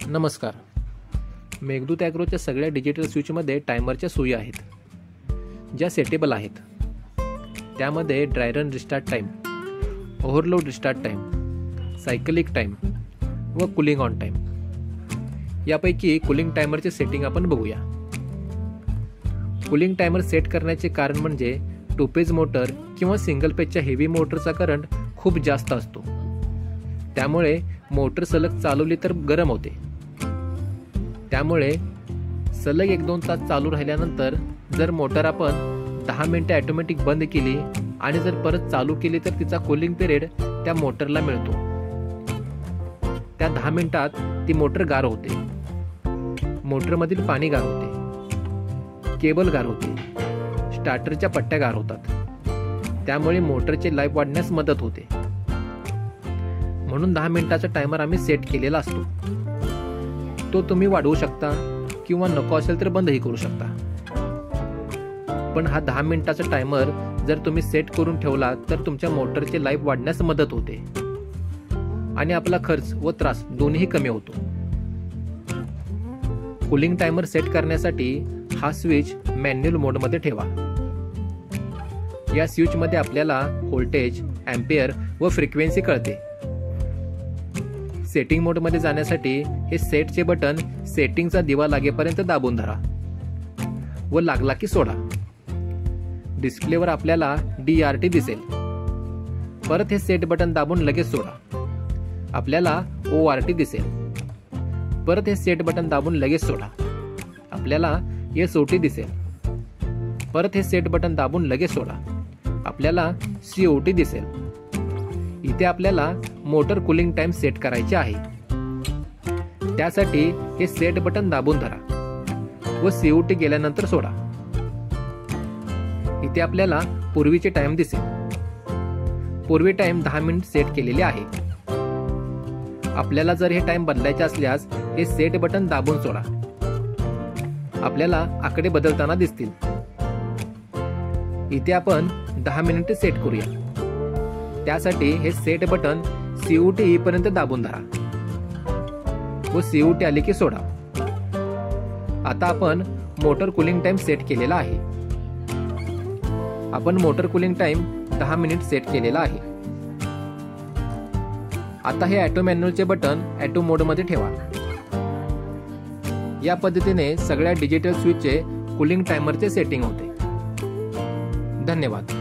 नमस्कार. मेघदूत ॲग्रोच्या सगळ्या डिजिटल स्विचमध्ये टायमरच्या सोयी आहेत, ज्या सेटेबल आहेत. त्यामध्ये dry run restart time, overload restart time, cyclic time व कूलिंग ऑन टाईम. यापैकी कूलिंग टायमरचे सेटिंग आपण बघूया. कूलिंग टायमर सेट करण्याचे कारण म्हणजे टू पेज मोटर किंवा सिंगल पेजच्या हेवी मोटरचा करंट खूप जास्त असतो. त्यामुळे मोटर सलग चालवली तर गरम होते. त्यामुळे सलग 1-2 तास चालू राहिल्यानंतर जर मोटर आपण 10 मिनिटे ऑटोमॅटिक बंद केली आणि जर परत चालू केली तर तिचा कूलिंग पिरियड त्या मोटरला मिळतो. त्या 10 मिनिटात ती मोटर गार होते, मोटरमधील पाणी गार होते, केबल गार होते, स्टार्टरच्या पट्ट्या गार होतात. त्यामुळे मोटरचे लाईफ वाढण्यास मदत होते. म्हणून 10 मिनिटाचा टायमर आम्ही सेट केलेला असतो. तो तुम्ही वाढवू शकता किंवा नको असेल तर बंदही करू शकता. पण हा 10 मिनिटाचा टायमर जर तुम्ही सेट करून ठेवला तर तुमच्या मोटरचे लाईफ वाढण्यास मदत होते आणि आपला खर्च व त्रास दोन्ही कमी होतो. कूलिंग टायमर सेट करण्यासाठी हा स्विच मॅन्युअल मोडमध्ये ठेवा. या स्विचमध्ये आपल्याला व्होल्टेज, एम्पियर व फ्रिक्वेन्सी कळते. सेटिंग मोडमध्ये जाण्यासाठी हे सेटचे बटन सेटिंगचा दिवा लागेपर्यंत दाबून धरा व लागला की सोडा. डिस्प्लेवर आपल्याला DRT दिसेल. परत हे सेट बटन दाबून लगेच सोडा. आपल्याला ORT दिसेल. परत हे सेट बटन दाबून लगेच सोडा. आपल्याला SOT दिसेल. परत हे सेट बटन दाबून लगेच सोडा. आपल्याला COT दिसेल. इथे आपल्याला मोटर कूलिंग टाइम सेट करायचे आहे. त्यासाठी हे सेट बटन दाबून धरा व COT गेल्यानंतर सोडा. इथे आपल्याला पूर्वीचे टाइम दिसेल. पूर्वी टाइम 10 मिनिट सेट केलेले आहे. आपल्याला जर हे टाइम बदलायचे असल्यास हे सेट बटन दाबून सोडा. आपल्याला आकडे बदलताना दिसतील. इथे आपण 10 मिनिटे सेट करूया. त्यासाठी हे सेट बटन COT येईपर्यंत दाबून धरा व COT आले की सोडा. आता आपण मोटर कूलिंग टाइम सेट केलेला आहे. आपण motor cooling time 10 minute set केलेला आहे. आता हे ऑटो मॅन्युअलचे बटन ऑटो मोडमध्ये ठेवा. या पद्धतीने सगळ्या डिजिटल स्विचचे कूलिंग टायमरचे सेटिंग होते. धन्यवाद.